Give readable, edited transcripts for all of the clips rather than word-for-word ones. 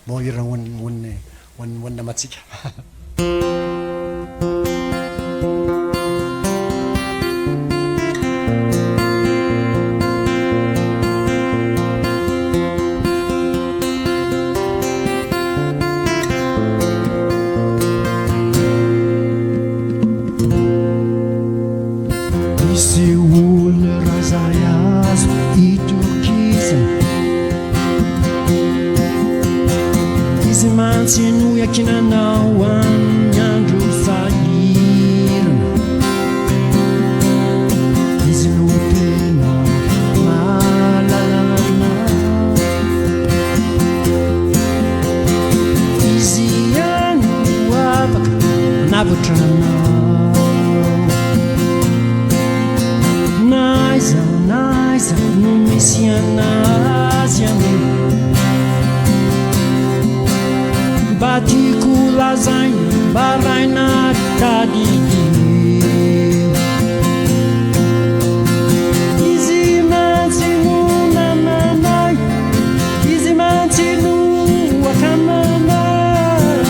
mo irang wan namatsika. Misy olona razay azo itokisana, izy mantsino iakinanao amin'ny andro sahirana, izy no tena mahalalana, izy ihany no afaka manavotranao. Naiza no misy anazy anio, mba tiako lazaina mba raina tadidinio. Izy mantsino namanay, izy mantsino akamanay,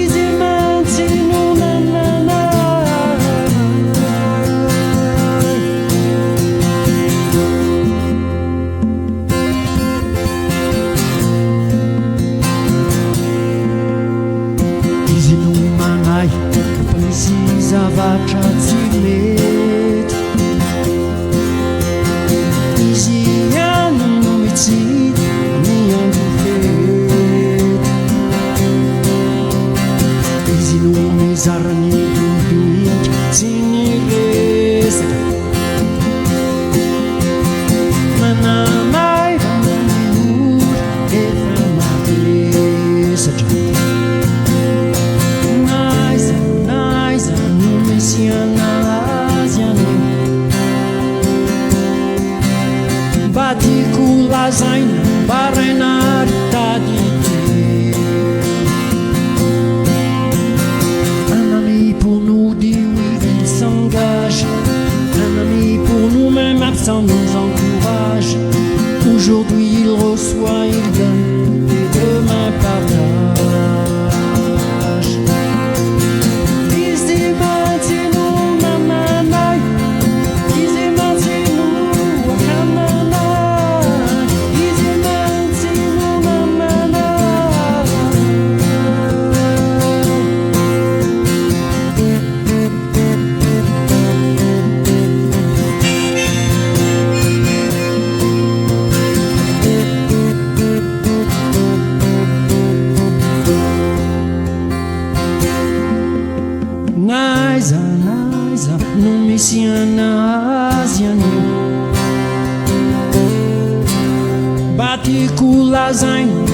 izy mantsino namanay. Izy no manay fa misy zavatra tsy mety, izy ihany no mitsity amin'ny andro fety, izy no mizara ny dobiky tsy ny resaka, manamay raha ny ora efa mavesatra. Naiza no misy anazy anio, mba tiako lazaina mba raina tadidinio. Un ami pour nous dit oui, il s'engage, un ami pour nous-mêmes absent nous encourage. Aujourd'hui il reçoit, il donne et demain partage. Naiza no misy anazy anio, mba tiako lazaina